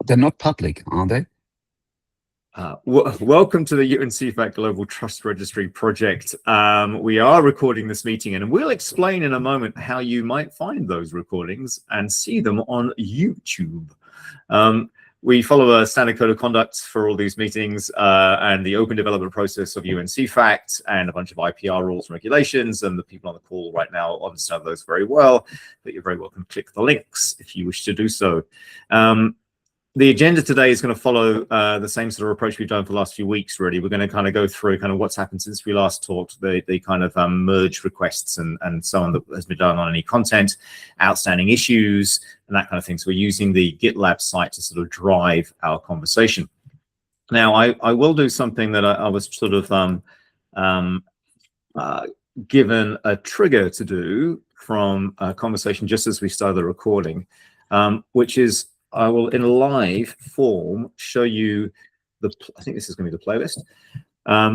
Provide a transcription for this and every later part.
They're not public, are they? Welcome to the CEFACT Global Trust Registry project. We are recording this meeting, and we'll explain in a moment how you might find those recordings and see them on YouTube. We follow a standard code of conduct for all these meetings and the open development process of CEFACT and a bunch of IPR rules and regulations, and the people on the call right now understand those very well, but you're very welcome to click the links if you wish to do so. The agenda today is going to follow the same sort of approach we've done for the last few weeks, really. We're going to kind of go through kind of what's happened since we last talked, the kind of merge requests and so on that has been done on any content, outstanding issues, and that kind of thing. So we're using the GitLab site to sort of drive our conversation. Now, I will do something that I was sort of given a trigger to do from a conversation just as we started the recording, which is I will, in a live form, show you I think this is going to be the playlist.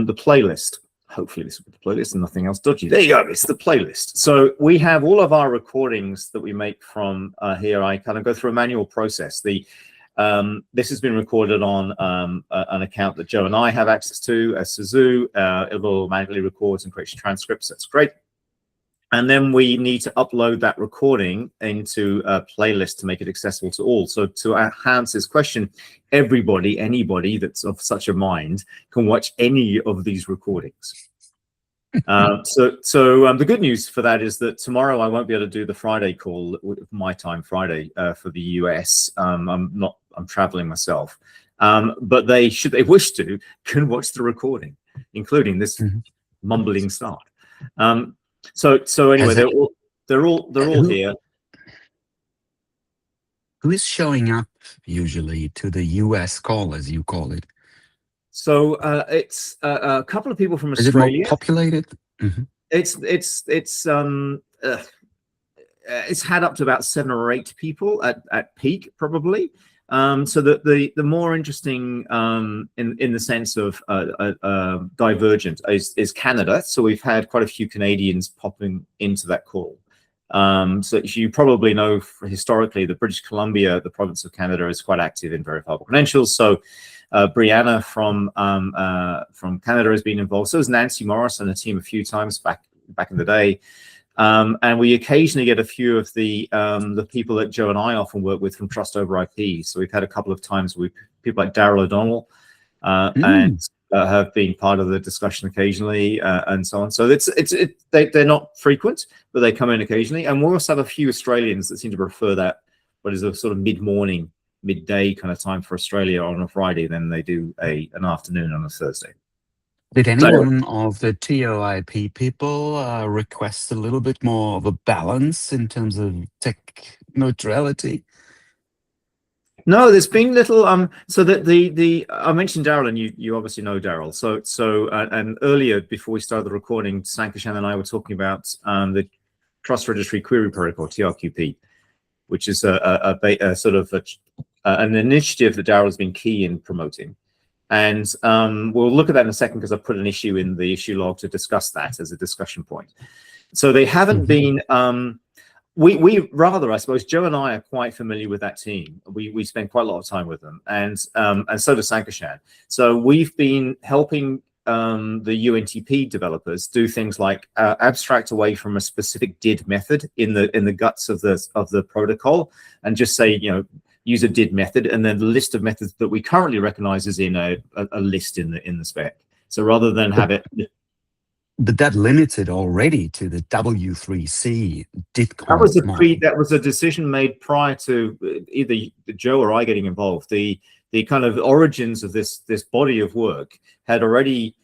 The playlist. Hopefully this will be the playlist and nothing else dodgy. There you go. It's the playlist. So we have all of our recordings that we make from here. I kind of go through a manual process. This has been recorded on an account that Joe and I have access to as Suzu. It will manually records and creates transcripts. That's great. And then we need to upload that recording into a playlist to make it accessible to all. So to Hans's question, anybody that's of such a mind can watch any of these recordings. So the good news for that is that tomorrow I won't be able to do the Friday call, my time Friday for the US. I'm traveling myself. But they, should they wish to, can watch the recording, including this mumbling start. So anyway, they're all here. Who is showing up usually to the US call, as you call it? So it's a couple of people from Is Australia. it more populated? It's had up to about 7 or 8 people at peak, probably. So the more interesting in the sense of divergent is Canada. So we've had quite a few Canadians popping into that call. So you probably know historically that British Columbia, the province of Canada, is quite active in verifiable credentials. So Brianna from Canada has been involved. So has Nancy Morris and a team a few times back in the day. And we occasionally get a few of the people that Joe and I often work with from Trust Over IP. So we've had a couple of times with people like Daryl O'Donnell and have been part of the discussion occasionally and so on. So they're not frequent, but they come in occasionally. And we also have a few Australians that seem to prefer that, what is a sort of mid-morning, midday kind of time for Australia on a Friday than they do an afternoon on a Thursday. Did anyone of the TOIP people request a little bit more of a balance in terms of tech neutrality? No, there's been little. So that I mentioned Daryl, and you obviously know Daryl. So and earlier before we started the recording, Sankashan and I were talking about the Trust Registry Query Protocol (TRQP), which is a sort of an initiative that Daryl has been key in promoting. And we'll look at that in a second because I put an issue in the issue log to discuss that as a discussion point. So they haven't been, we rather, I suppose, Joe and I are quite familiar with that team. We spend quite a lot of time with them, and so does Sankashan. So we've been helping the UNTP developers do things like abstract away from a specific DID method in the guts of the protocol, and just say, use a DID method, and then the list of methods that we currently recognize is in a list in the spec. So rather than have it, but that limits it already to the W3C DID. That was a decision made prior to either Joe or I getting involved. The kind of origins of this body of work had already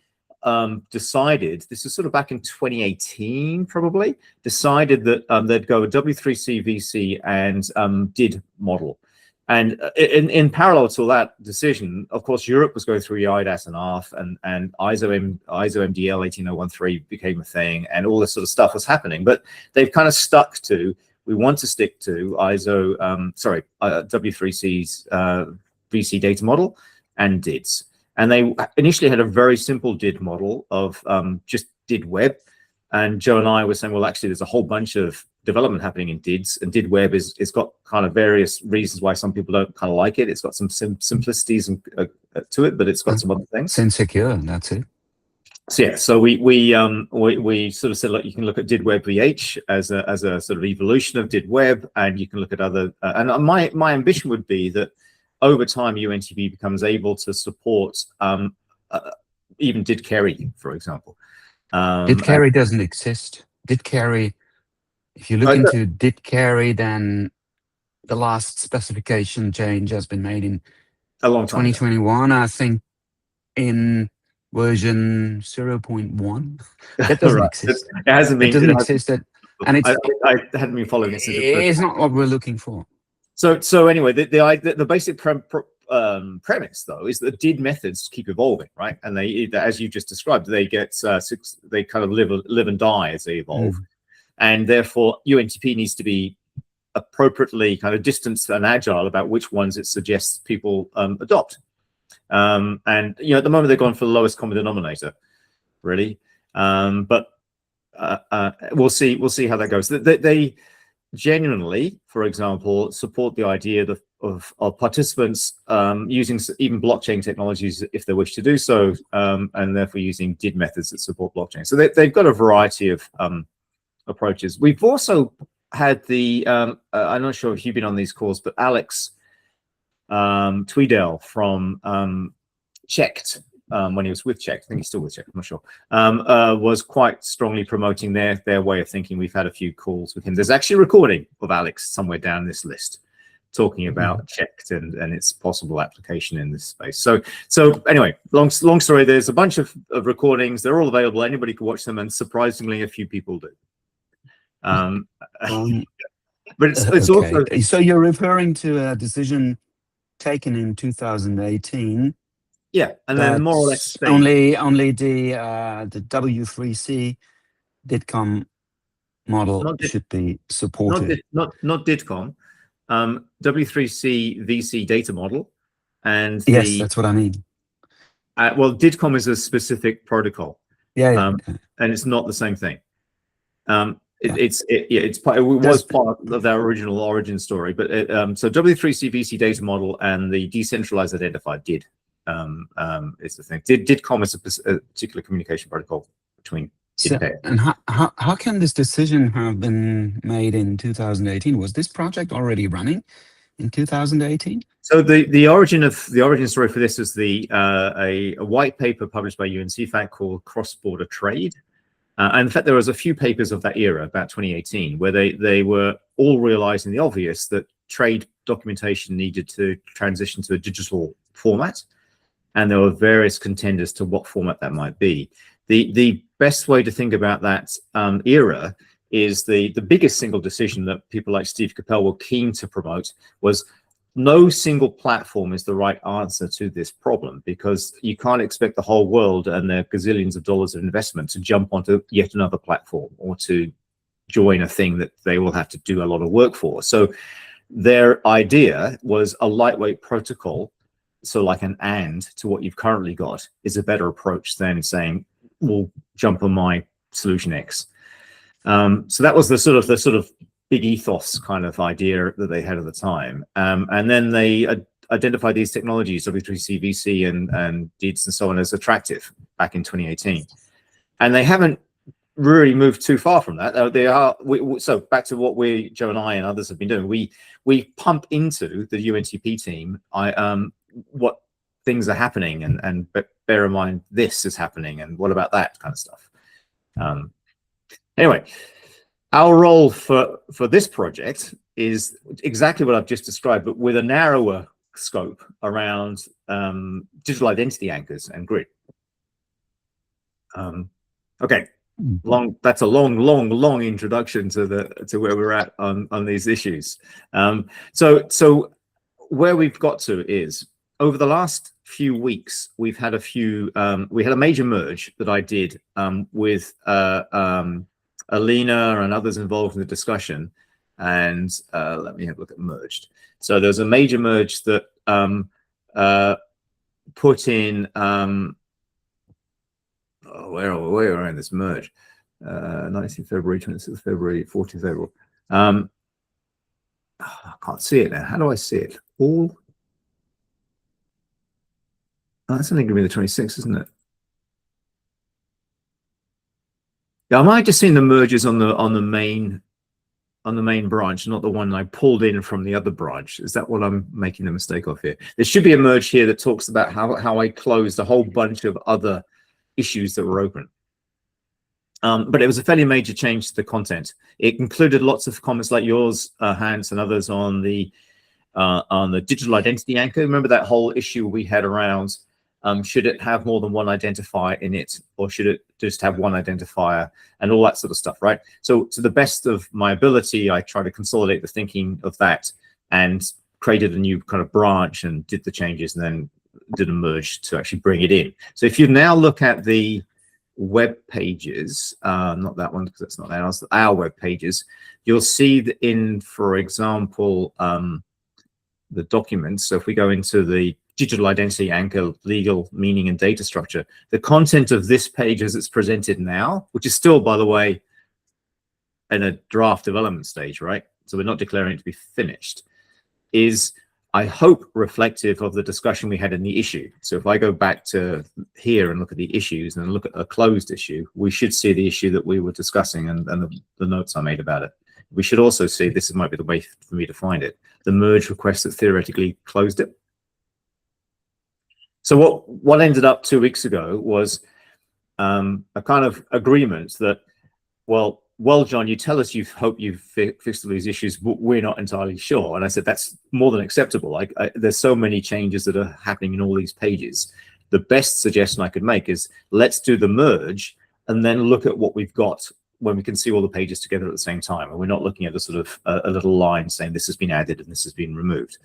decided, this is sort of back in 2018 probably, decided that they'd go a W3C VC and DID model. And in parallel to that decision, of course, Europe was going through EIDAS and ARF, and ISO MDL 18013 became a thing, and all this sort of stuff was happening. But they've kind of stuck to, we want to stick to W3C's VC data model and DIDs. And they initially had a very simple DID model of just DID web. And Joe and I were saying, well, actually, there's a whole bunch of development happening in DIDs, and DID web it's got kind of various reasons why some people don't kind of like it. It's got some simplicities and, to it, but it's got some other things. It's insecure, that's it. So yeah, so we sort of said, look, you can look at DID web VH as a sort of evolution of DID web, and you can look at other. And my ambition would be that over time, UNTP becomes able to support even DID carry, for example. DID carry doesn't exist. DID carry, if you look into DID carry, then the last specification change has been made in a long time 2021, I think, in version 0.1. That doesn't right. exist. It hasn't been. It doesn't exist. And it's, I hadn't been following this. It's not what we're looking for. So anyway, the basic premise though is that DID methods keep evolving, right? And they, as you just described, they get they kind of live and die as they evolve, and therefore UNTP needs to be appropriately kind of distanced and agile about which ones it suggests people adopt. And at the moment they've gone for the lowest common denominator, really. But we'll see how that goes. They genuinely, for example, support the idea of participants using even blockchain technologies if they wish to do so, and therefore using DID methods that support blockchain. So they've got a variety of approaches. We've also had the, I'm not sure if you've been on these calls, but Alex Tweedale from Checked, when he was with Checked, I think he's still with Checked, I'm not sure, was quite strongly promoting their way of thinking. We've had a few calls with him. There's actually a recording of Alex somewhere down this list talking about Checked and its possible application in this space. So anyway, long story, there's a bunch of recordings. They're all available. Anybody can watch them, and surprisingly, a few people do. But it's okay. Also. So you're referring to a decision taken in 2018. Yeah, and then more or less only the W3C DIDCOM model should be supported. Not DIDCOM, W3C VC data model, and yes, that's what I mean. Well, DIDCOM is a specific protocol. Yeah, and it's not the same thing. It was part of their original origin story, but so W3C VC data model and the decentralized identifier DID is the thing. DIDCOM is a particular communication protocol between. And how can this decision have been made in 2018? Was this project already running in 2018? So the origin story for this is a white paper published by CEFACT called Cross-Border Trade. And in fact, there was a few papers of that era, about 2018, where they were all realizing the obvious, that trade documentation needed to transition to a digital format. And there were various contenders to what format that might be. The best way to think about that era is the biggest single decision that people like Steve Capel were keen to promote was no single platform is the right answer to this problem, because you can't expect the whole world and their gazillions of dollars of investment to jump onto yet another platform or to join a thing that they will have to do a lot of work for. So their idea was a lightweight protocol, so like an AND to what you've currently got, is a better approach than saying, we'll jump on my solution X. So that was the sort of big ethos kind of idea that they had at the time. And then they identified these technologies, W3C, VC, and DIDs and so on, as attractive back in 2018. And they haven't really moved too far from that. They are. So back to what Joe and I and others have been doing. We pump into the UNTP team what things are happening, and bear in mind this is happening, and what about that kind of stuff. Anyway, our role for this project is exactly what I've just described, but with a narrower scope around digital identity anchors and grid. Okay, that's a long introduction to where we're at on these issues. So where we've got to is, over the last few weeks, we've had we had a major merge that I did with Alina and others involved in the discussion, and let me have a look at merged. So there's a major merge that put in where are we in this merge? 19th February, 26th February, 14th February. I can't see it now. How do I see it? All. Oh, that's only going to be the 26th, isn't it? Yeah, I might just seen the merges on the main branch, not the one I pulled in from the other branch. Is that what I'm making the mistake of here? There should be a merge here that talks about how I closed a whole bunch of other issues that were open. But it was a fairly major change to the content. It included lots of comments like yours, Hans, and others on the digital identity anchor. Remember that whole issue we had around should it have more than one identifier in it, or should it just have one identifier, and all that sort of stuff, right? So to the best of my ability, I try to consolidate the thinking of that and created a new kind of branch and did the changes, and then did a merge to actually bring it in. So if you now look at the web pages, not that one because that's not ours, our web pages, you'll see that in, for example, the documents. So if we go into the digital identity anchor, legal meaning and data structure, the content of this page as it's presented now, which is still, by the way, in a draft development stage, right? So we're not declaring it to be finished, is, I hope, reflective of the discussion we had in the issue. So if I go back to here and look at the issues and look at a closed issue, we should see the issue that we were discussing and the notes I made about it. We should also see, this might be the way for me to find it, the merge request that theoretically closed it. So what ended up 2 weeks ago was a kind of agreement that, well, John, you tell us you hope you've fixed all these issues, but we're not entirely sure. And I said, that's more than acceptable. There's so many changes that are happening in all these pages. The best suggestion I could make is let's do the merge and then look at what we've got when we can see all the pages together at the same time. And we're not looking at a sort of a little line saying this has been added and this has been removed.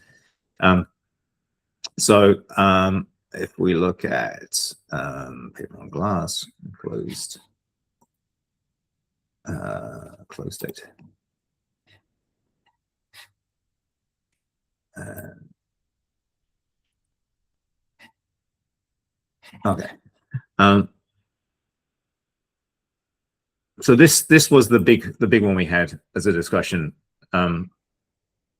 If we look at paper on glass, closed date. Okay. So this was the big one we had as a discussion, and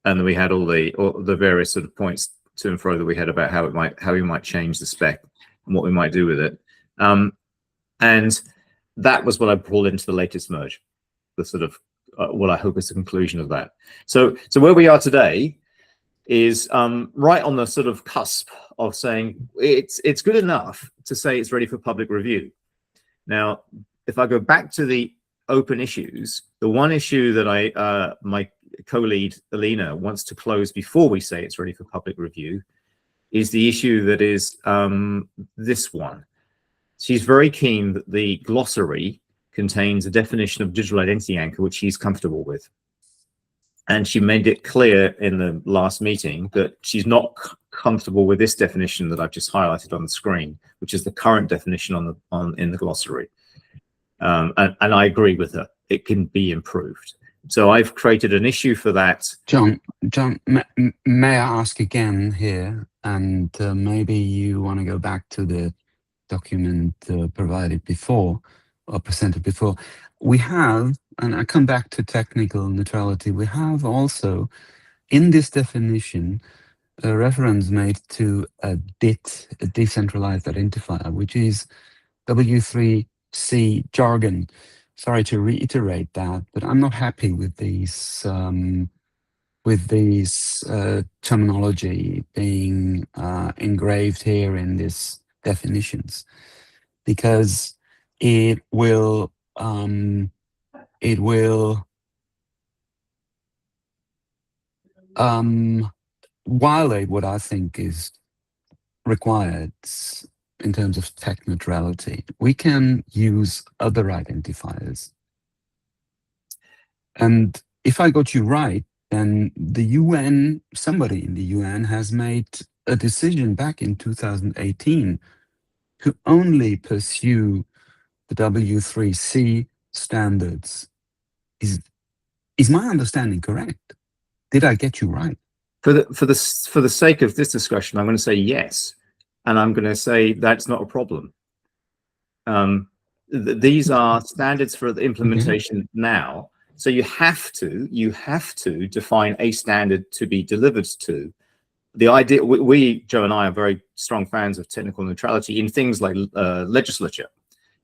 we had all the various sort of points to and fro that we had about how we might change the spec and what we might do with it, and that was what I pulled into the latest merge, the sort of what I hope is the conclusion of that. So where we are today is right on the sort of cusp of saying it's good enough to say it's ready for public review. Now, if I go back to the open issues, the one issue that my co-lead Alina wants to close before we say it's ready for public review is the issue that is this one. She's very keen that the glossary contains a definition of digital identity anchor, which she's comfortable with. And she made it clear in the last meeting that she's not comfortable with this definition that I've just highlighted on the screen, which is the current definition in the glossary. And I agree with her. It can be improved. So I've created an issue for that. John, may I ask again here, and maybe you want to go back to the document provided before or presented before. We have, and I come back to technical neutrality, we have also in this definition a reference made to a DIT, a decentralized identifier, which is W3C jargon. Sorry to reiterate that, but I'm not happy with these terminology being engraved here in these definitions, because it will violate what I think is required in terms of tech neutrality. We can use other identifiers. And if I got you right, then the UN, somebody in the UN has made a decision back in 2018 to only pursue the W3C standards. Is my understanding correct? Did I get you right? For the sake of this discussion, I'm going to say yes, and I'm going to say that's not a problem. these are standards for the implementation now. So you have to define a standard to be delivered to. The idea, Joe and I are very strong fans of technical neutrality in things like legislature,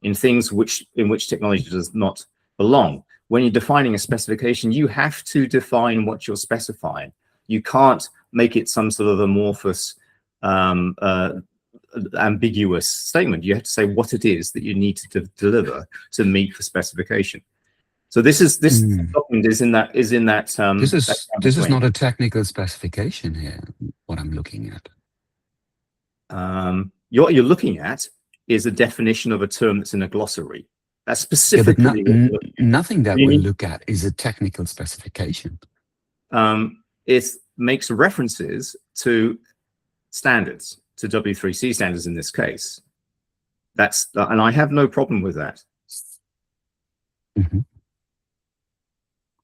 in things in which technology does not belong. When you're defining a specification, you have to define what you're specifying. You can't make it some sort of amorphous, ambiguous statement. You have to say what it is that you need to deliver to meet the specification. So this document is in that this is not a technical specification here. What I'm looking at. What you're looking at is a definition of a term that's in a glossary. That's specifically nothing that we look at is a technical specification. It makes references to standards, to W3C standards in this case. And I have no problem with that. Mm-hmm.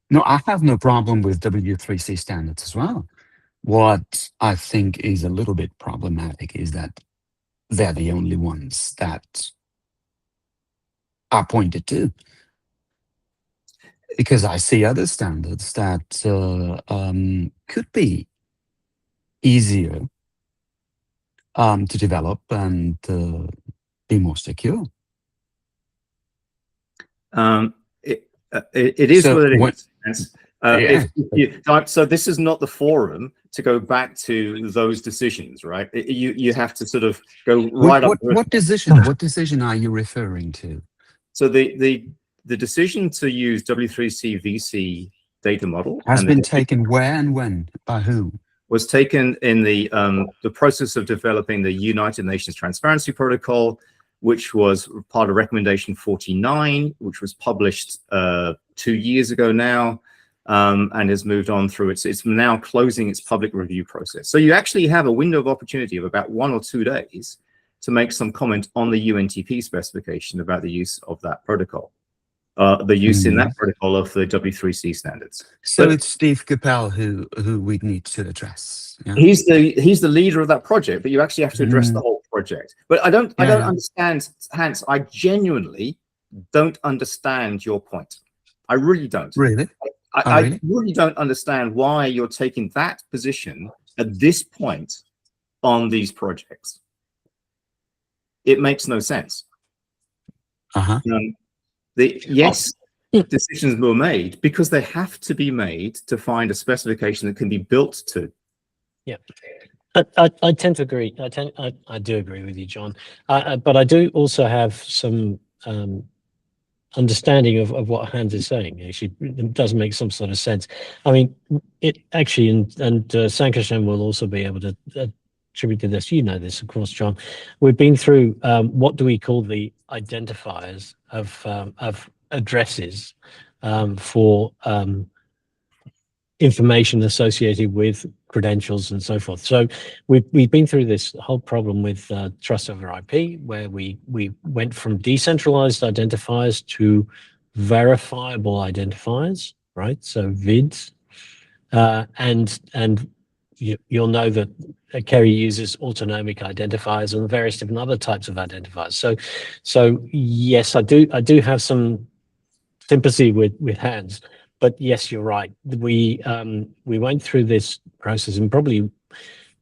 No, I have no problem with W3C standards as well. What I think is a little bit problematic is that they're the only ones that are pointed to. Because I see other standards that could be easier to develop and be more secure. It is what it is. Yeah. So this is not the forum to go back to those decisions, right? You have to sort of go right up. What decision are you referring to? So the decision to use W3C VC data model has been taken where and when by who? Was taken in the process of developing the United Nations Transparency Protocol, which was part of Recommendation 49, which was published 2 years ago now, and has moved on through it's now closing its public review process. So you actually have a window of opportunity of about 1 or 2 days to make some comment on the UNTP specification about the use of that protocol, the use in that protocol of the W3C standards. So it's Steve Capel who we need to address. Yeah? He's the leader of that project, but you actually have to address the whole project. But I don't understand, Hans. I genuinely don't understand your point. I really don't. Really? I really don't understand why you're taking that position at this point on these projects. It makes no sense. Decisions were made because they have to be made to find a specification that can be built to. Yeah, I tend to agree. I do agree with you, John. But I do also have some understanding of what Hans is saying. Actually, it does make some sort of sense. I mean, it actually, and Sankashan will also be able to attribute to this. You know this, of course, John. We've been through what do we call the identifiers of addresses for information associated with credentials and so forth. So we've been through this whole problem with trust over IP, where we went from decentralized identifiers to verifiable identifiers, right? So VIDs, and you'll know that Kerry uses autonomic identifiers and various different other types of identifiers. So yes, I do have some sympathy with Hans. But yes, you're right. We went through this process and probably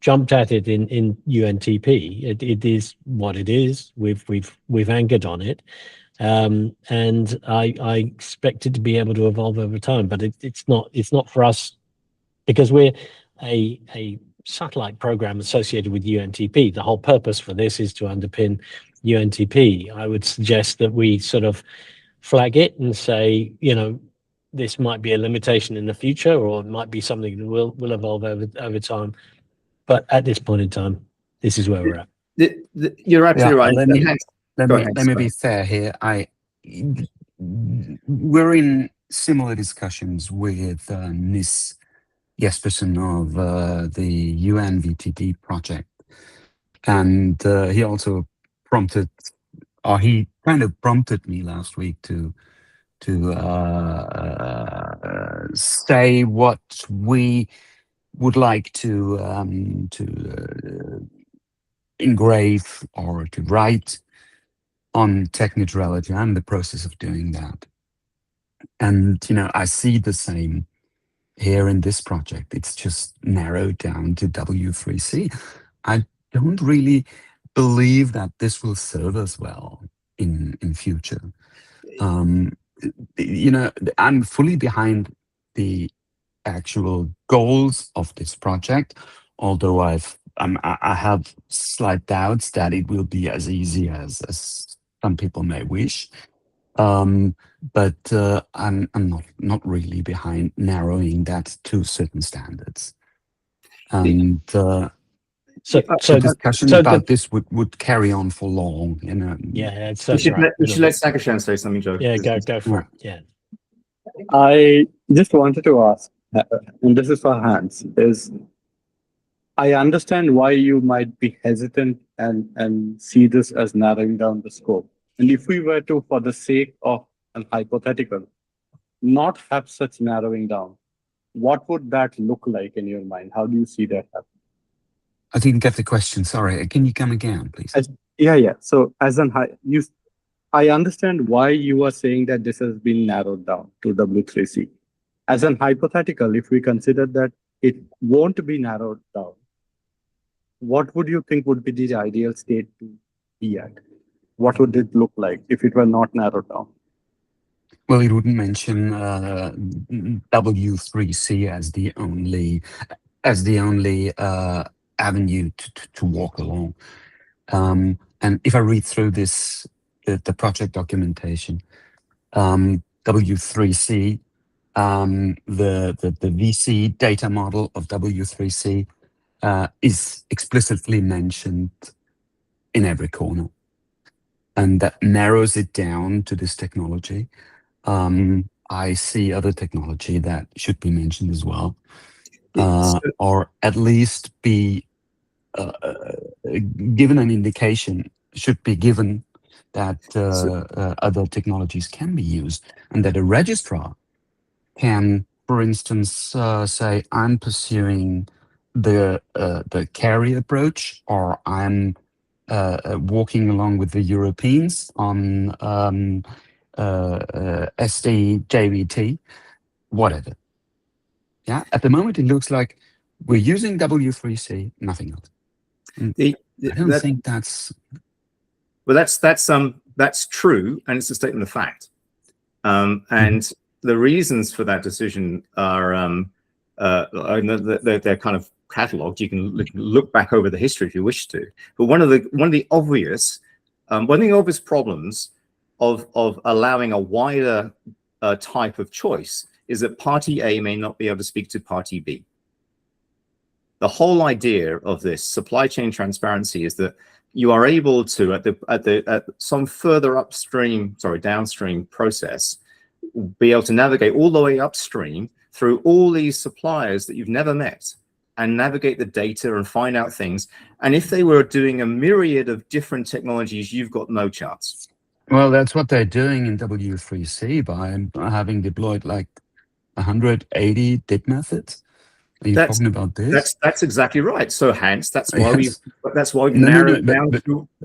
jumped at it in UNTP. It is what it is. We've anchored on it, and I expect it to be able to evolve over time. But it's not for us because we're a satellite program associated with UNTP. The whole purpose for this is to underpin UNTP. I would suggest that we sort of flag it and say, this might be a limitation in the future, or it might be something that will evolve over time. But at this point in time, this is where we're at. You're absolutely right. Let me be fair here. We're in similar discussions with Nis Jespersen of the UN VTD project, and he also he kind of prompted me last week to say what we would like to engrave or to write on tech neutrality and the process of doing that. And, I see the same here in this project. It's just narrowed down to W3C. I don't really believe that this will serve us well in future. I'm fully behind the actual goals of this project, although I have slight doubts that it will be as easy as some people may wish. But I'm not really behind narrowing that to certain standards. And the discussion about this would carry on for long. Yeah, we should let Sakashan say something, Joe. Yeah, go for it. Yeah. I just wanted to ask, and this is for Hans, I understand why you might be hesitant and see this as narrowing down the scope. And if we were to, for the sake of an hypothetical, not have such narrowing down, what would that look like in your mind? How do you see that happen? I didn't get the question. Sorry. Can you come again, please? Yeah. So I understand why you are saying that this has been narrowed down to W3C. As an hypothetical, if we consider that it won't be narrowed down, what would you think would be the ideal state to be at? What would it look like if it were not narrowed down? Well, it wouldn't mention W3C as the only avenue to walk along. And if I read through the project documentation, W3C, the VC data model of W3C is explicitly mentioned in every corner, and that narrows it down to this technology. I see other technology that should be mentioned as well, or at least be given an indication, should be given that other technologies can be used, and that a registrar can, for instance, say, I'm pursuing the carry approach, or I'm walking along with the Europeans on SD, JVT, whatever. Yeah, at the moment it looks like we're using W3C, nothing else. I don't think that's. Well, that's true, and it's a statement of fact. And the reasons for that decision are they're kind of catalogued. You can look back over the history if you wish to. But one of the obvious problems of allowing a wider type of choice is that party A may not be able to speak to party B. The whole idea of this supply chain transparency is that you are able to, at some further downstream process, be able to navigate all the way upstream through all these suppliers that you've never met and navigate the data and find out things. And if they were doing a myriad of different technologies, you've got no chance. Well, that's what they're doing in W3C by having deployed like 180 DIP methods. Are you talking about this? That's exactly right. So Hans, that's why we've narrowed down.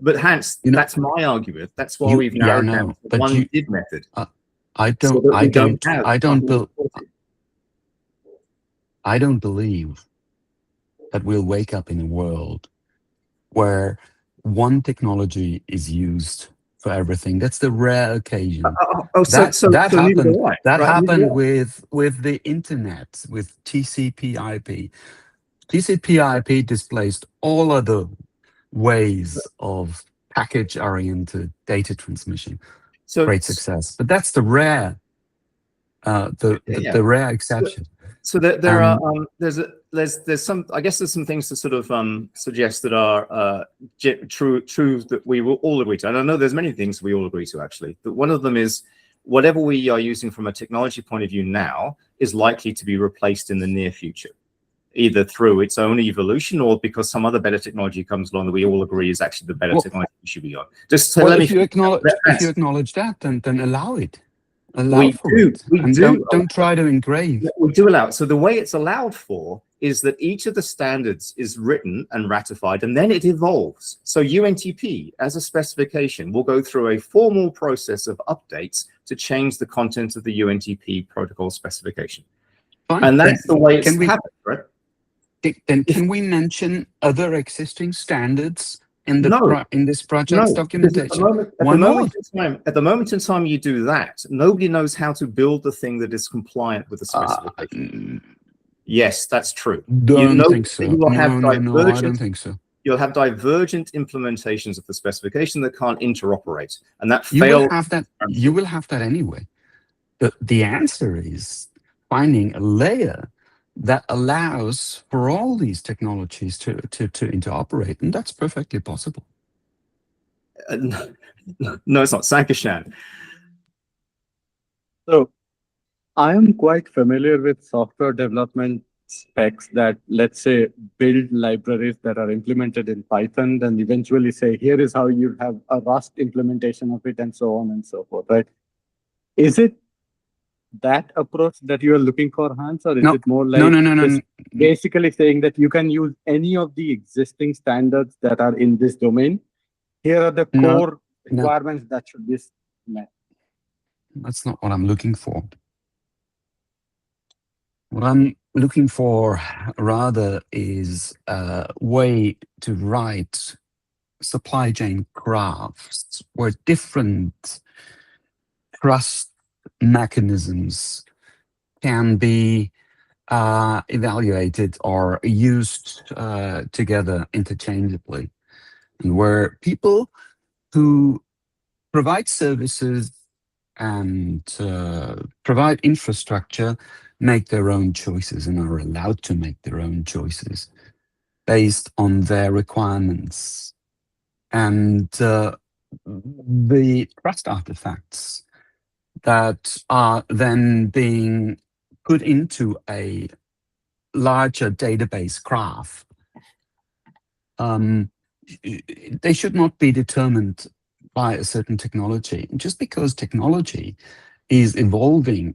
But Hans, that's my argument. That's why we've narrowed down to one DIP method. I don't believe that we'll wake up in a world where one technology is used for everything. That's the rare occasion. That happened with the internet, with TCP/IP. TCP/IP displaced all other ways of package-oriented data transmission. Great success, but that's the rare, the rare exception. So there are there's some, I guess there's some things to sort of suggest that are true that we will all agree to. And I know there's many things we all agree to actually, but one of them is whatever we are using from a technology point of view now is likely to be replaced in the near future, either through its own evolution or because some other better technology comes along that we all agree is actually the better technology we should be on. Just so if you acknowledge that, then allow it. allow for it. We And do. don't try to engrave. We do allow it. So the way it's allowed for is that each of the standards is written and ratified, and then it evolves. So UNTP, as a specification, will go through a formal process of updates to change the content of the UNTP protocol specification. Fine. And that's the way it's Can we- happened, right? Then can we mention other existing standards in the No. in this project's No, documentation? At the moment in time you do that, nobody knows how to build the thing that is compliant with the specification. Yes, that's true. Don't think so. You will have No, I don't think so. You'll have divergent implementations of the specification that can't interoperate, and that You will fails. have that. You will have that anyway. The answer is finding a layer that allows for all these technologies to interoperate, and that's perfectly possible. No, it's not. Sankishan. So I am quite familiar with software development specs that, let's say, build libraries that are implemented in Python, and eventually say, here is how you have a Rust implementation of it, and so on and so forth, right? Is it that approach that you are looking for, Hans, or is it more like no. basically saying that you can use any of the existing standards that are in this domain? Here are the core requirements that should be met. That's not what I'm looking for. What I'm looking for rather is a way to write supply chain graphs where different trust mechanisms can be evaluated or used together interchangeably, and where people who provide services and provide infrastructure make their own choices and are allowed to make their own choices based on their requirements. And the trust artifacts that are then being put into a larger database graph, they should not be determined by a certain technology. Just because technology is evolving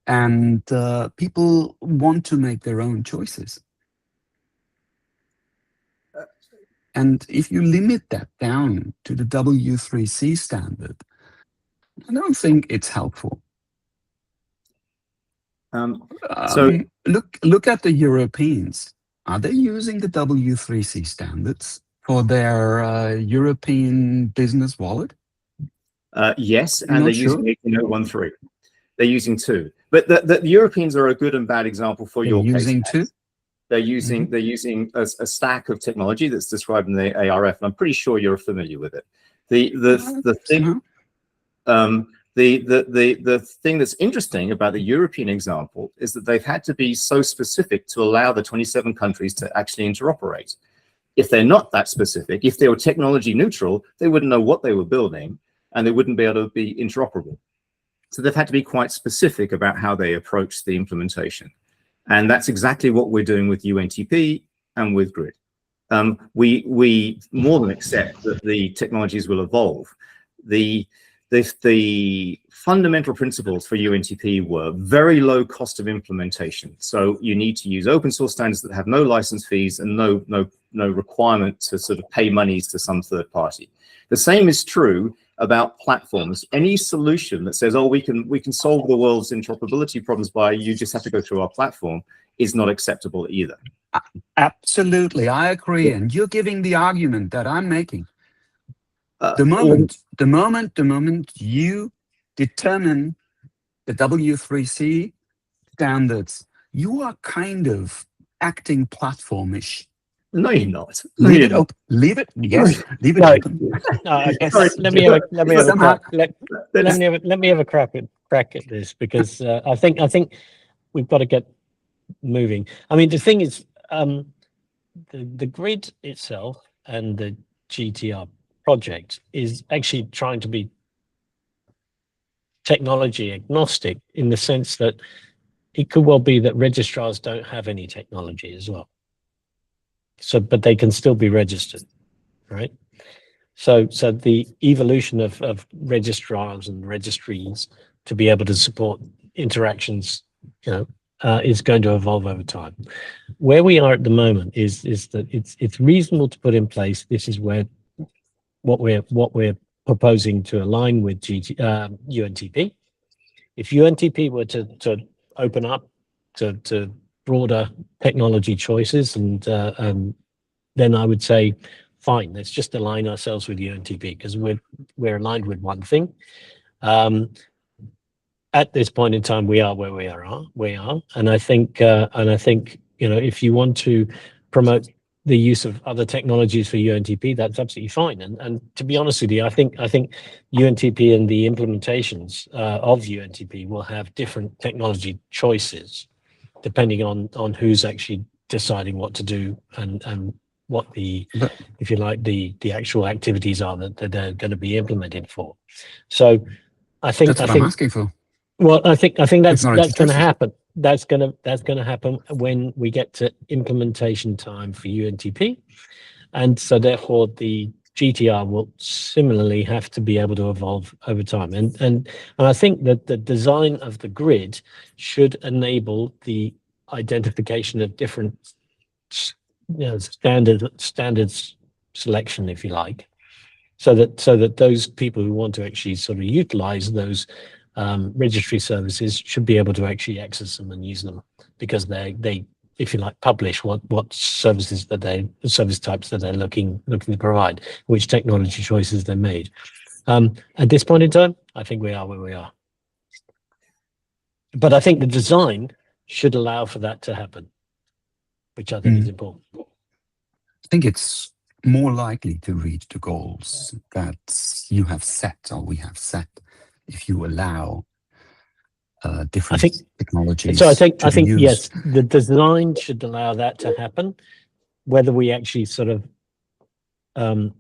and people want to make their own choices. And if you limit that down to the W3C standard, I don't think it's helpful. Look at the Europeans. Are they using the W3C standards for their European business wallet? Yes, and they're using 18013. They're using two. But the Europeans are a good and bad example for your case. Using two? They're using a stack of technology that's described in the ARF, and I'm pretty sure you're familiar with it. The thing that's interesting about the European example is that they've had to be so specific to allow the 27 countries to actually interoperate. If they're not that specific, if they were technology neutral, they wouldn't know what they were building, and they wouldn't be able to be interoperable. So they've had to be quite specific about how they approach the implementation. And that's exactly what we're doing with UNTP and with GRID. We more than accept that the technologies will evolve. The fundamental principles for UNTP were very low cost of implementation. So you need to use open source standards that have no license fees and no requirement to sort of pay monies to some third party. The same is true about platforms. Any solution that says, oh, we can solve the world's interoperability problems by you just have to go through our platform is not acceptable either. Absolutely, I agree. And you're giving the argument that I'm making. The moment you determine the W3C standards, you are kind of acting platformish. No, you're not. Leave it open. Leave it. Yes. Leave it open. Yes. Let me have a crack at this, because I think we've got to get moving. I mean, the thing is, the GRID itself and the GTR project is actually trying to be technology agnostic, in the sense that it could well be that registrars don't have any technology as well. So, but they can still be registered, right? So the evolution of registrars and registries to be able to support interactions, is going to evolve over time. Where we are at the moment is that it's reasonable to put in place. This is where what we're proposing to align with UNTP. If UNTP were to open up to broader technology choices, and then I would say, fine, let's just align ourselves with UNTP, because we're aligned with one thing. At this point in time, we are where we are, and I think if you want to promote the use of other technologies for UNTP, that's absolutely fine. And to be honest with you, I think UNTP and the implementations of UNTP will have different technology choices depending on who's actually deciding what to do and what if you like, the actual activities are that they're going to be implemented for. So that's what I'm asking for. Well, I think that's going to happen. That's going to happen when we get to implementation time for UNTP, and so therefore the GTR will similarly have to be able to evolve over time. And I think that the design of the grid should enable the identification of different, standards selection, if you like, so that those people who want to actually sort of utilize those registry services should be able to actually access them and use them, because they if you like, publish what services service types that they're looking to provide, which technology choices they made. At this point in time, I think we are where we are. But I think the design should allow for that to happen, which I think is important. I think it's more likely to reach the goals that you have set, or we have set, if you allow different technologies. So I think yes, the design should allow that to happen. Whether we actually sort of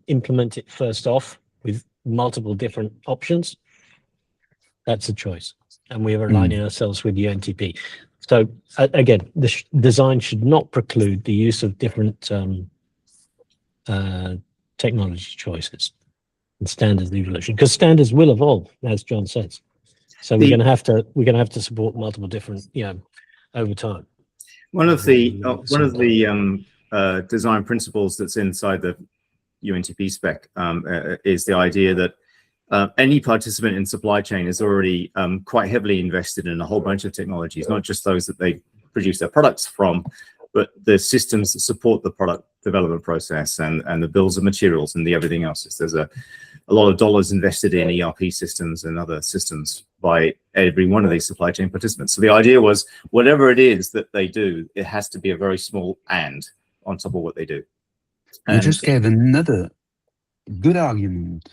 implement it first off with multiple different options, that's a choice, and we are aligning ourselves with UNTP. So again, the design should not preclude the use of different technology choices and standards evolution, because standards will evolve, as John says. So we're going to have to support multiple different, over time. One of the design principles that's inside the UNTP spec is the idea that any participant in supply chain is already quite heavily invested in a whole bunch of technologies, not just those that they produce their products from, but the systems that support the product development process and the bills of materials and the everything else. There's a lot of dollars invested in ERP systems and other systems by every one of these supply chain participants. So the idea was, whatever it is that they do, it has to be a very small and on top of what they do. You just gave another good argument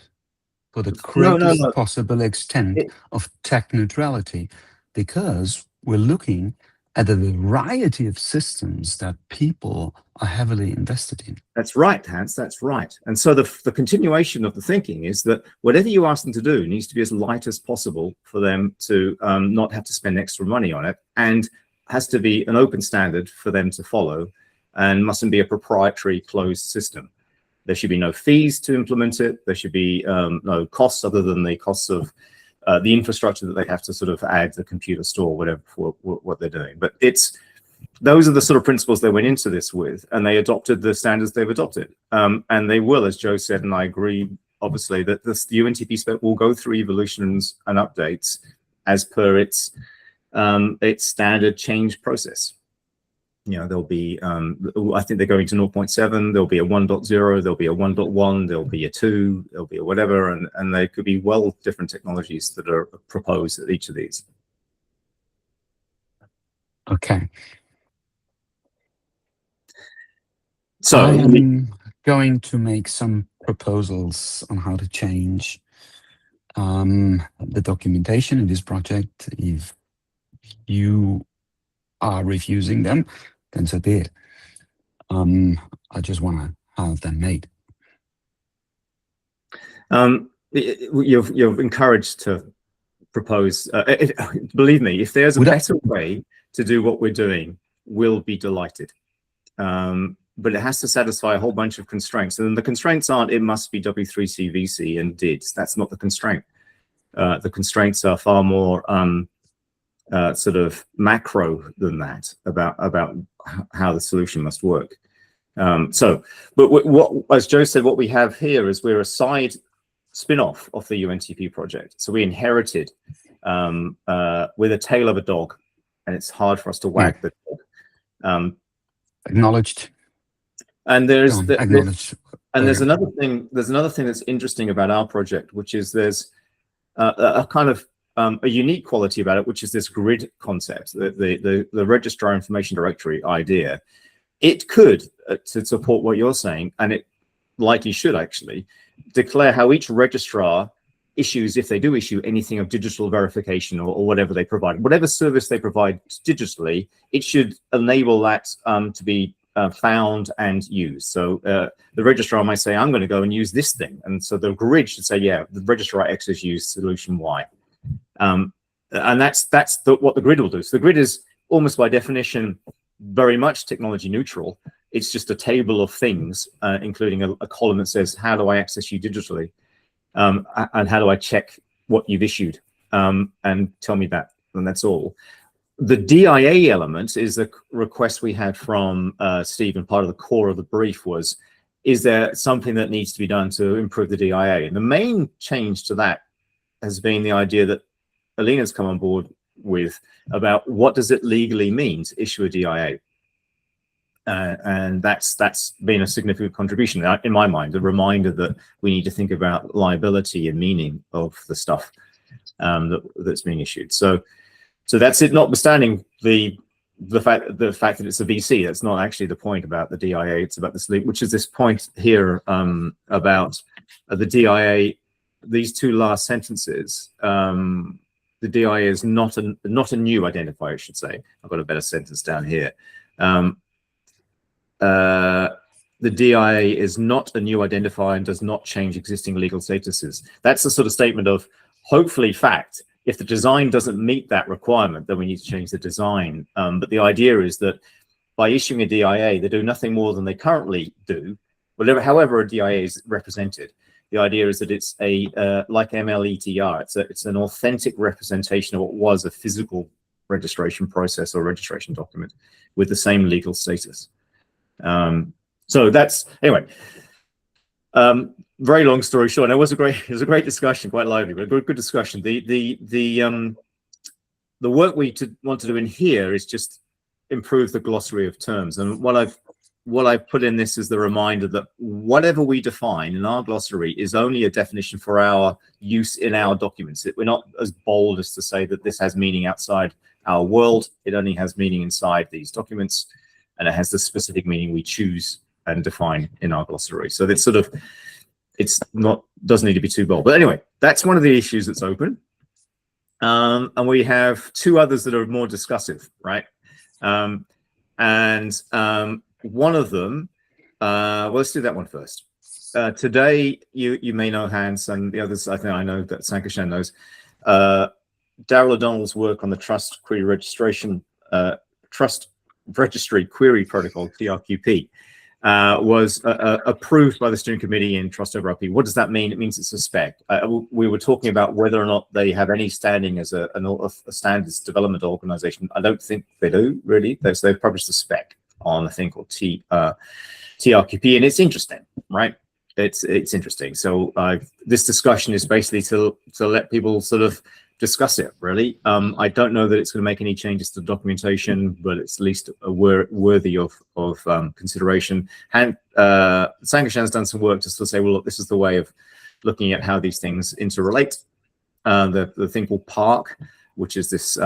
for the greatest possible extent of tech neutrality, because we're looking at a variety of systems that people are heavily invested in. That's right, Hans, that's right. And so the continuation of the thinking is that whatever you ask them to do needs to be as light as possible for them to not have to spend extra money on it, and has to be an open standard for them to follow, and mustn't be a proprietary closed system. There should be no fees to implement it. There should be no costs other than the costs of the infrastructure that they have to sort of add, the computer store, whatever, for what they're doing. But those are the sort of principles they went into this with, and they adopted the standards they've adopted. And they will, as Joe said, and I agree, obviously, that the UNTP spec will go through evolutions and updates as per its standard change process. There'll be, I think they're going to 0.7, there'll be a 1.0, there'll be a 1.1, there'll be a 2, there'll be a whatever, and there could be different technologies that are proposed at each of these. Okay. So I'm going to make some proposals on how to change the documentation in this project. If you are refusing them, then so be it. I just want to have them made. You're encouraged to propose. Believe me, if there's a better way to do what we're doing, we'll be delighted. But it has to satisfy a whole bunch of constraints. And the constraints aren't, it must be W3C VC and DIDS. That's not the constraint. The constraints are far more sort of macro than that about how the solution must work. But what, as Joe said, what we have here is we're a side spin-off of the UNTP project. So we inherited with a tail of a dog, and it's hard for us to wag the dog. Acknowledged. And there's acknowledged. There's another thing. There's another thing that's interesting about our project, which is there's a kind of a unique quality about it, which is this grid concept, the registrar information directory idea. It could, to support what you're saying, and it likely should actually, declare how each registrar issues, if they do issue anything of digital verification or whatever they provide, whatever service they provide digitally, it should enable that to be found and used. So the registrar might say, I'm going to go and use this thing. And so the grid should say, yeah, the registrar X has used solution Y. And that's what the grid will do. So the grid is almost by definition very much technology neutral. It's just a table of things, including a column that says, how do I access you digitally? And how do I check what you've issued? And tell me that, and that's all. The DIA element is the request we had from Steve, and part of the core of the brief was, is there something that needs to be done to improve the DIA? And the main change to that has been the idea that Alina's come on board with about what does it legally mean to issue a DIA? And that's been a significant contribution in my mind, a reminder that we need to think about liability and meaning of the stuff that's being issued. So that's it. Notwithstanding the fact that it's a VC, that's not actually the point about the DIA. It's about this, which is this point here about the DIA. These two last sentences. The DIA is not a new identifier, I should say. I've got a better sentence down here. The DIA is not a new identifier and does not change existing legal statuses. That's the sort of statement of hopefully fact. If the design doesn't meet that requirement, then we need to change the design. But the idea is that by issuing a DIA, they do nothing more than they currently do, however a DIA is represented. The idea is that it's like MLETR. It's an authentic representation of what was a physical registration process or registration document with the same legal status. So that's, anyway, very long story short. And it was a great discussion, quite lively, but a good discussion. The work we want to do in here is just improve the glossary of terms. And what I've put in this is the reminder that whatever we define in our glossary is only a definition for our use in our documents. We're not as bold as to say that this has meaning outside our world. It only has meaning inside these documents, and it has the specific meaning we choose and define in our glossary. So that's sort of, doesn't need to be too bold. But anyway, that's one of the issues that's open. And we have two others that are more discussive, right? One of them, well, let's do that one first. Today, you may know Hans, and the others, I think I know that Sankashan knows. Daryl O'Donnell's work on the Trust Query Registration, Trust Registry Query Protocol, TRQP, was approved by the steering committee in Trust over IP. What does that mean? It means it's a spec. We were talking about whether or not they have any standing as a standards development organization. I don't think they do, really. They've published a spec on a thing called TRQP, and it's interesting, right? It's interesting. So this discussion is basically to let people sort of discuss it, really. I don't know that it's going to make any changes to the documentation, but it's at least worthy of consideration. And Sankashan's done some work just to say, well, look, this is the way of looking at how these things interrelate. The thing called PARC, which is this,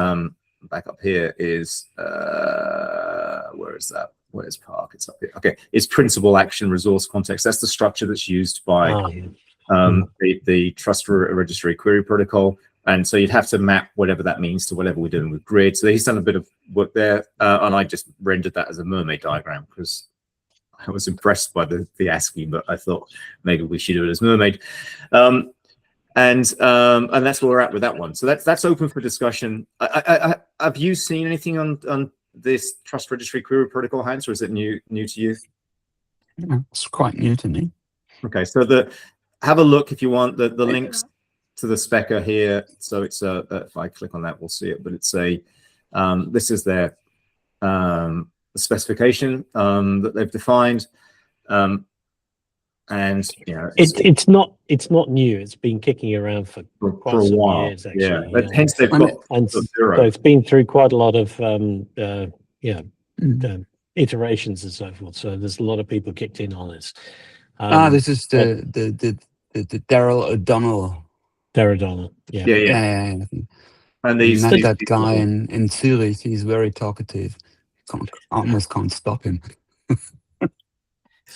back up here, is, where is that? Where's PARC? It's up here. Okay, it's Principal Action Resource Context. That's the structure that's used by the Trust Registry Query Protocol. And so you'd have to map whatever that means to whatever we're doing with grid. So he's done a bit of work there, and I just rendered that as a mermaid diagram because I was impressed by the ASCII, but I thought maybe we should do it as mermaid. And that's where we're at with that one. So that's open for discussion. Have you seen anything on this Trust Registry Query Protocol, Hans, or is it new to you? It's quite new to me. Okay, so have a look if you want. The links to the specker here. So it's if I click on that, we'll see it, but it's a, this is their specification that they've defined. And you know, it's not new. It's been kicking around for quite a some while. years, actually. Yeah. Hence they've got And so zero. it's been through quite a lot of iterations and so forth. So there's a lot of people kicked in on this. This is the Daryl O'Donnell. Darren O'Donnell. Yeah. Yeah. And I these met that guy in Zurich. He's very talkative. Almost can't stop him.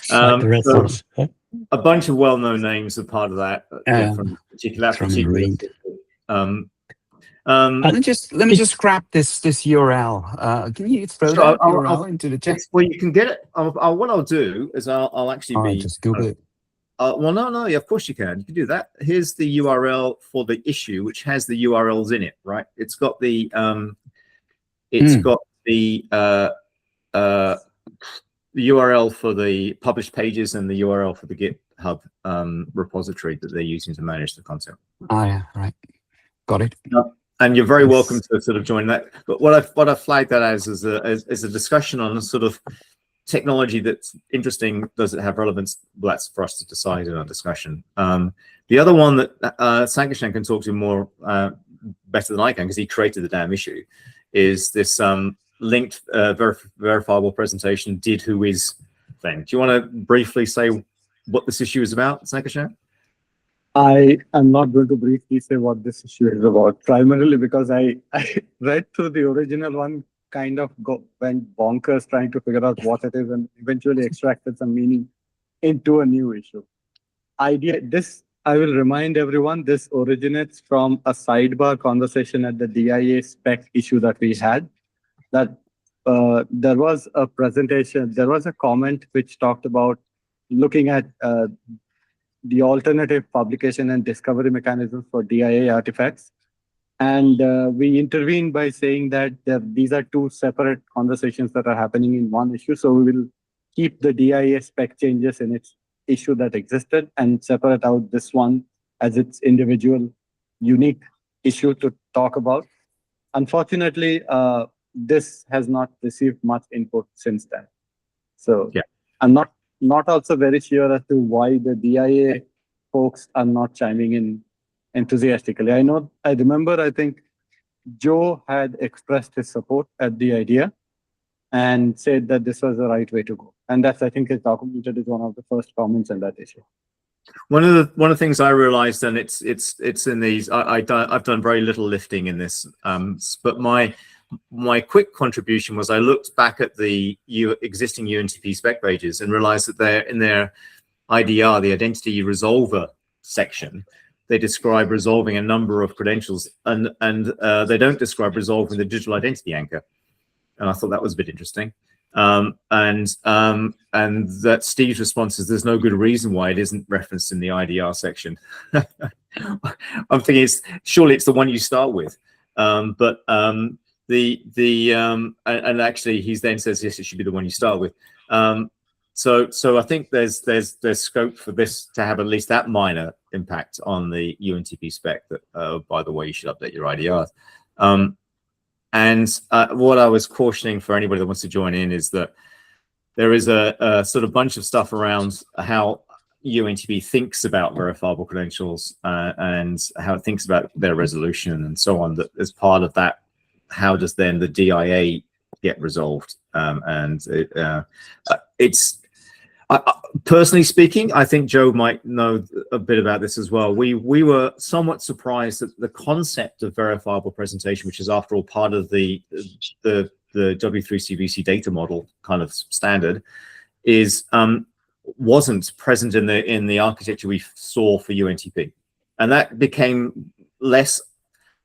Like the rest of us. Huh? a bunch of well-known names are part of that. From particular. Let me just grab this URL. Can you throw that URL into the chat? Well, you can get it. What I'll do is I'll actually just Google it. Well, no, yeah, of course you can. You can do that. Here's the URL for the issue, which has the URLs in it, right? It's got the the URL for the published pages and the URL for the GitHub repository that they're using to manage the content. Oh yeah, right. Got it. And you're very welcome to sort of join that. But what I flagged that as is a discussion on a sort of technology that's interesting. Does it have relevance? Well, that's for us to decide in our discussion. The other one that Sankarshan can talk to more better than I can, because he created the damn issue, is this linked verifiable presentation did who is thing. Do you want to briefly say what this issue is about, Sankarshan? I am not going to briefly say what this issue is about, primarily because I read through the original one, kind of went bonkers trying to figure out what it is, and eventually extracted some meaning into a new issue. I will remind everyone, this originates from a sidebar conversation at the DIA spec issue that we had. That there was a presentation, there was a comment which talked about looking at the alternative publication and discovery mechanisms for DIA artifacts. And we intervened by saying that these are two separate conversations that are happening in one issue. So we will keep the DIA spec changes in its issue that existed and separate out this one as its individual unique issue to talk about. Unfortunately, this has not received much input since then. So yeah, I'm not also very sure as to why the DIA folks are not chiming in enthusiastically. I remember, I think Joe had expressed his support at the idea and said that this was the right way to go. And that's, I think, is documented as one of the first comments on that issue. One of the things I realized, and it's in these, I've done very little lifting in this, but my quick contribution was I looked back at the existing UNTP spec pages and realized that they're in their IDR, the identity resolver section, they describe resolving a number of credentials, and they don't describe resolving the digital identity anchor. And I thought that was a bit interesting. And that Steve's response is there's no good reason why it isn't referenced in the IDR section. I'm thinking surely it's the one you start with. And actually he then says yes, it should be the one you start with. So I think there's scope for this to have at least that minor impact on the UNTP spec. That by the way, you should update your IDRs. And what I was cautioning for anybody that wants to join in is that there is a sort of bunch of stuff around how UNTP thinks about verifiable credentials and how it thinks about their resolution and so on. That as part of that, how does then the DIA get resolved? Personally speaking, I think Joe might know a bit about this as well. We were somewhat surprised that the concept of verifiable presentation, which is after all part of the W3CVC data model kind of standard, wasn't present in the architecture we saw for UNTP, and that became less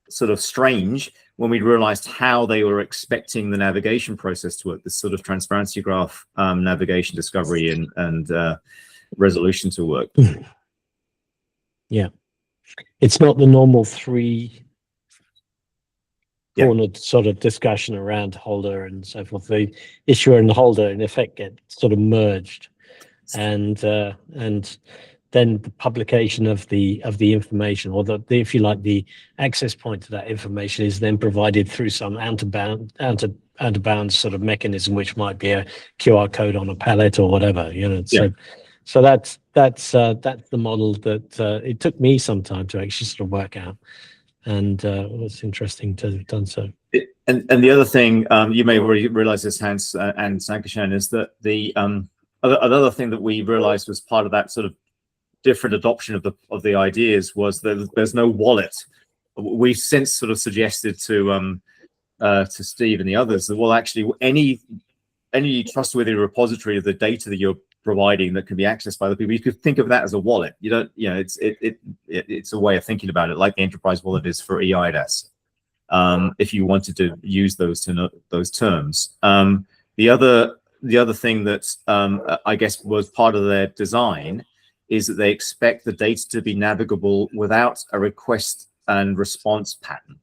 sort of strange when we realized how they were expecting the navigation process to work, this sort of transparency graph navigation, discovery, and resolution to work. Yeah, it's not the normal three-cornered sort of discussion around holder and so forth. The issuer and the holder, in effect, get sort of merged, and then the publication of the information, or the if you like, the access point to that information is then provided through some out of bounds sort of mechanism, which might be a QR code on a pallet or whatever, you know. Yeah. So that's the model that it took me some time to actually sort of work out, and it was interesting to have done so. And the other thing, you may have already realized this, Hans and Sankashan, is that the another thing that we realized was part of that sort of different adoption of the ideas was that there's no wallet. We've since sort of suggested to Steve and the others that, well, actually any trustworthy repository of the data that you're providing that can be accessed by the people, you could think of that as a wallet. You don't, you know, it's a way of thinking about it, like the enterprise wallet is for EIDAS. If you wanted to use those terms. The other thing that I guess was part of their design is that they expect the data to be navigable without a request and response pattern,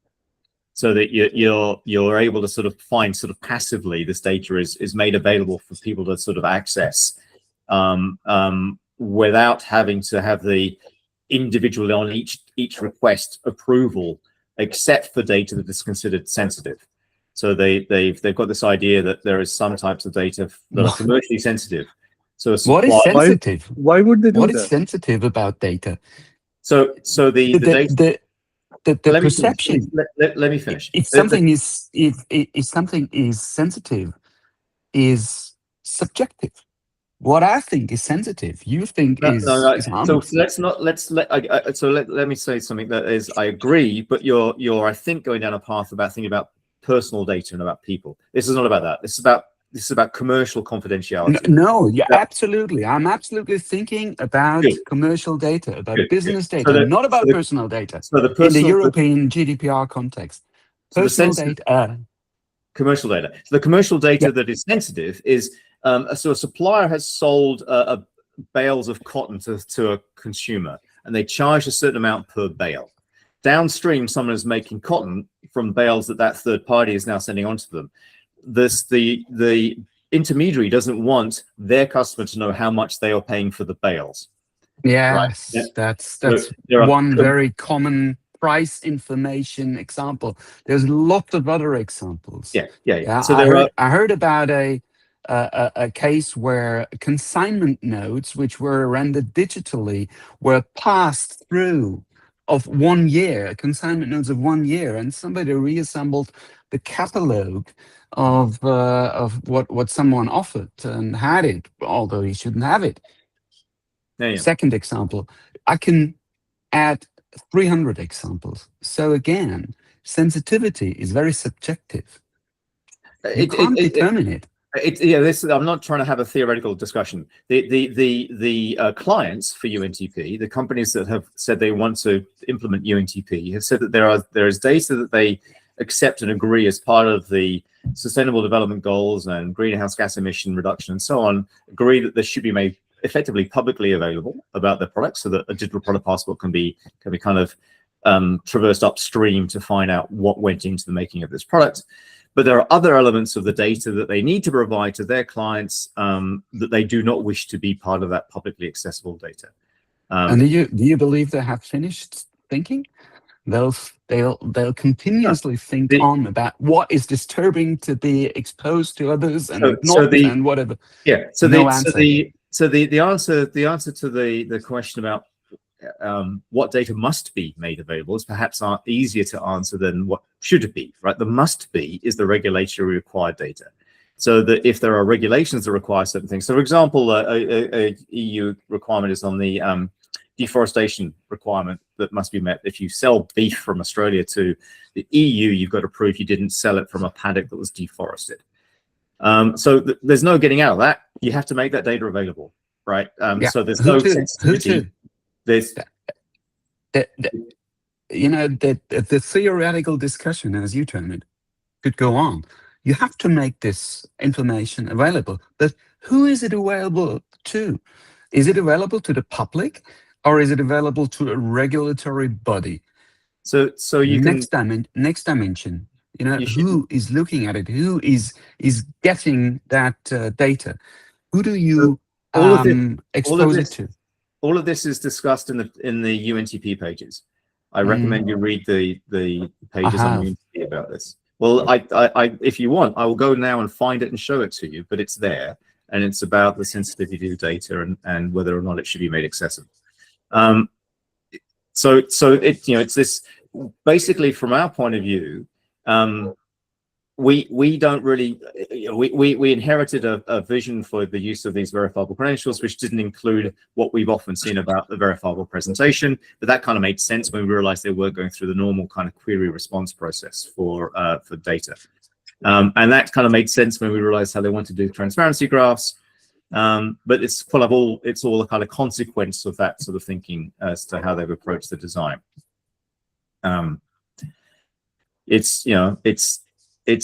so that you're able to sort of find sort of passively this data is made available for people to sort of access without having to have the individually on each request approval, except for data that is considered sensitive. So they've got this idea that there is some types of data that are commercially sensitive. So what is sensitive? Why would they do What that? is sensitive about data? So the data. The perception. Let me finish. If something is sensitive, is subjective. What I think is sensitive, you think is harmless. So let me say something that is, I agree, but you're I think going down a path about thinking about personal data and about people. This is not about that. This is about commercial confidentiality. No, yeah, absolutely. I'm absolutely thinking about commercial data, about business data, not about personal data. So the in the European GDPR context, personal data, commercial data. So the commercial data that is sensitive is so a supplier has sold bales of cotton to a consumer, and they charge a certain amount per bale. Downstream, someone is making cotton from bales that third party is now sending on to them. The intermediary doesn't want their customer to know how much they are paying for the bales. Yes, right? Yeah. That's one very common price information example. There's lots of other examples. Yeah. So I heard about a case where consignment notes, which were rendered digitally, were passed through of 1 year, consignment notes of 1 year, and somebody reassembled the catalog of what someone offered and had it, although he shouldn't have it. Second example, I can add 300 examples. So again, sensitivity is very subjective. You can't determine it. I'm not trying to have a theoretical discussion. The clients for UNTP, the companies that have said they want to implement UNTP, have said that there is data that they accept and agree as part of the Sustainable Development Goals and greenhouse gas emission reduction and so on, agree that this should be made effectively publicly available about their products, so that a digital product passport can be kind of traversed upstream to find out what went into the making of this product. But there are other elements of the data that they need to provide to their clients that they do not wish to be part of that publicly accessible data. And do you believe they have finished thinking? They'll continuously think on about what is disturbing to be exposed to others and and whatever. Yeah. So the answer to the question about what data must be made available is perhaps easier to answer than what should it be, right? The must be is the regulatory required data. So that if there are regulations that require certain things, so for example, a EU requirement is on the deforestation requirement that must be met. If you sell beef from Australia to the EU, you've got to prove you didn't sell it from a paddock that was deforested. So there's no getting out of that. You have to make that data available, right? So there's no sensitivity. There's the theoretical discussion, as you term it, could go on. You have to make this information available, but who is it available to? Is it available to the public, or is it available to a regulatory body? So you next dimension. Who is looking at it? Who is getting that data? Who do you expose it to? all of this is discussed in the UNTP pages. I recommend you read the pages on UNTP about this. Well, if you want, I will go now and find it and show it to you, but it's there, and it's about the sensitivity of data and whether or not it should be made accessible. So it, it's this, basically from our point of view, we don't really, we inherited a vision for the use of these verifiable credentials, which didn't include what we've often seen about the verifiable presentation, but that kind of made sense when we realized they were going through the normal kind of query response process for data. And that kind of made sense when we realized how they want to do transparency graphs. But it's full of all the kind of consequence of that sort of thinking as to how they've approached the design. It's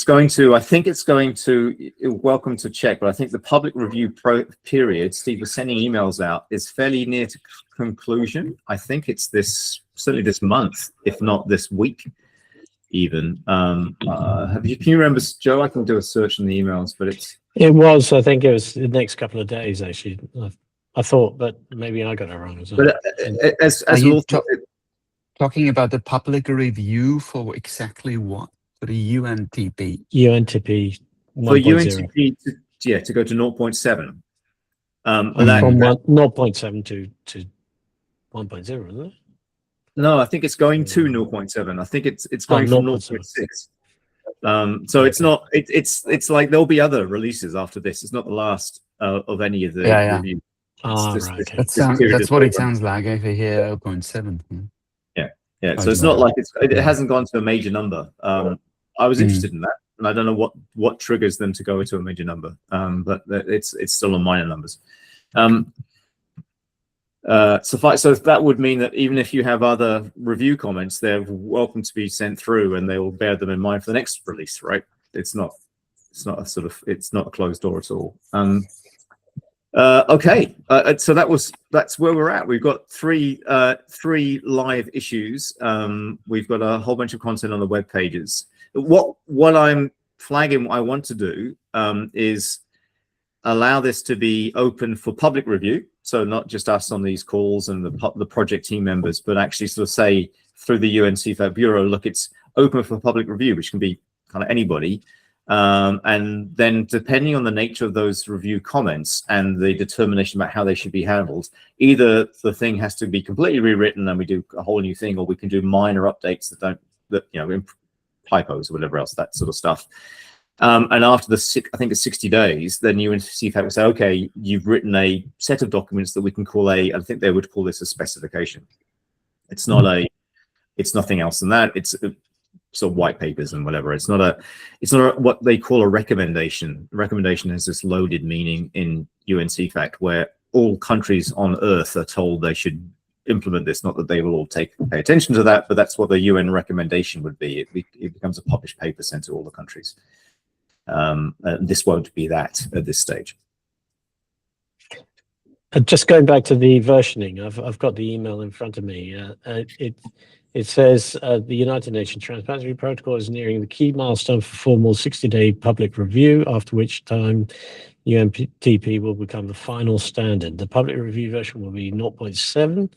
going to, I think it's going to, welcome to check, but I think the public review period, Steve was sending emails out, is fairly near to conclusion. I think it's certainly this month, if not this week even. Can you remember, Joe? I can do a search in the emails, but I think it was the next couple of days, actually. I thought, but maybe I got it wrong as well. But as we'll talking about the public review for exactly what? For the UNTP. UNTP 1.0. For UNTP, to go to 0.7. From 0.7 to 1.0, isn't it? No, I think it's going to 0.7. I think it's going from 0.6. So it's not. It's like there'll be other releases after this. It's not the last of any of the reviews. Right. Okay. That's what it sounds like over here. 0.7. Yeah. So it's not like it hasn't gone to a major number. I was interested in that, and I don't know what triggers them to go into a major number. But it's still on minor numbers. So that would mean that even if you have other review comments, they're welcome to be sent through, and they will bear them in mind for the next release, right? It's not a closed door at all. Okay, so that's where we're at. We've got three live issues. We've got a whole bunch of content on the web pages. What I'm flagging, what I want to do is allow this to be open for public review. So not just us on these calls and the project team members, but actually sort of say through the UN CEFACT Bureau, look, it's open for public review, which can be kind of anybody. And then depending on the nature of those review comments and the determination about how they should be handled, either the thing has to be completely rewritten and we do a whole new thing, or we can do minor updates typos or whatever else, that sort of stuff. And after I think it's 60 days, then UN CEFACT will say, okay, you've written a set of documents that we can call I think they would call this a specification. It's not it's nothing else than that. It's sort of white papers and whatever. It's not what they call a recommendation. Recommendation has this loaded meaning in UN CEFACT where all countries on earth are told they should implement this. Not that they will all pay attention to that, but that's what the UN recommendation would be. It becomes a published paper sent to all the countries. This won't be that at this stage. Just going back to the versioning, I've got the email in front of me. It says the United Nations Transparency Protocol is nearing the key milestone for formal 60-day public review, after which time UNTP will become the final standard. The public review version will be 0.7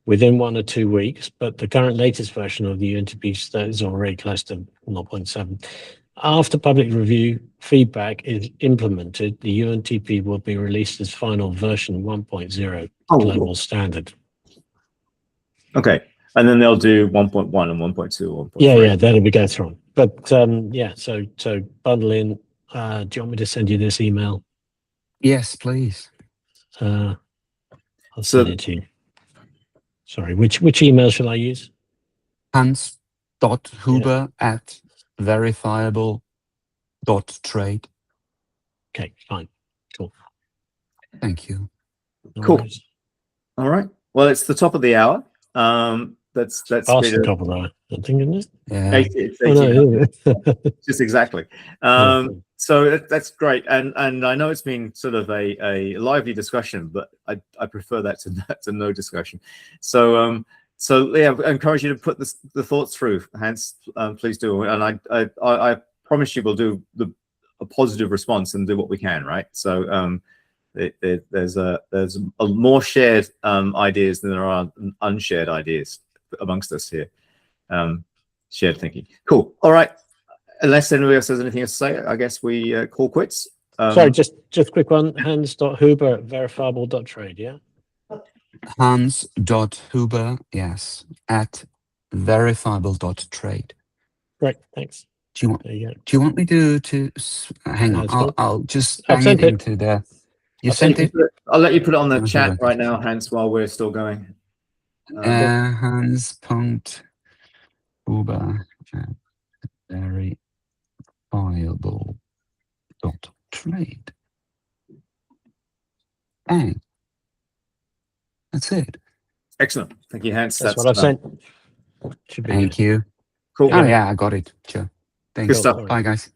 within 1 or 2 weeks, but the current latest version of the UNTP is already close to 0.7. After public review feedback is implemented, the UNTP will be released as final version 1.0 global standard. Okay. And then they'll do 1.1 and 1.2 or 1.3. Yeah, that'll be go through. But so bundle in. Do you want me to send you this email? Yes, please. I'll send it to you. Sorry, which email shall I use? Hans.huber@verifiable.trade. Okay, fine. Cool. Thank you. Cool. All right. Well, it's the top of the hour. That's past the top of the hour, I think, isn't it? Yeah. 18, just exactly. So that's great, and I know it's been sort of a lively discussion, but I prefer that to no discussion. So yeah, I encourage you to put the thoughts through, Hans. Please do, and I promise you we'll do a positive response and do what we can, right? So There's a more shared ideas than there are unshared ideas amongst us here. Shared thinking. Cool. All right. Unless anybody else has anything to say, I guess we call quits. Sorry, just a quick one. Hans.huber@verifiable.trade. Yeah. Hans.huber, yes, at verifiable.trade. Great. Thanks. Do you want? There you go. Do you want me to hang on? it's fine. I'll just I've bang it sent it. into there. You I've sent sent it? I'll let you put it on the Okay. chat right now, Hans, while we're still going. Hans.huber at verifiable.trade. Bang. That's it. Excellent. Thank you, Hans. That's what I've sent. Should be Thank good. you. Cool. Oh yeah, I got it. Sure. Thanks. Good stuff. Bye, guys.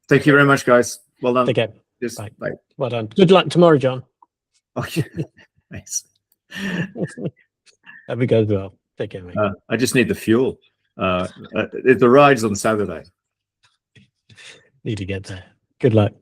Thank you very much, guys. Well done. Take care. Just, Bye. bye. Well done. Good luck tomorrow, John. Okay. Thanks. Hope it goes well. Take care, mate. I just need the fuel. The ride's on Saturday. Need to get there. Good luck.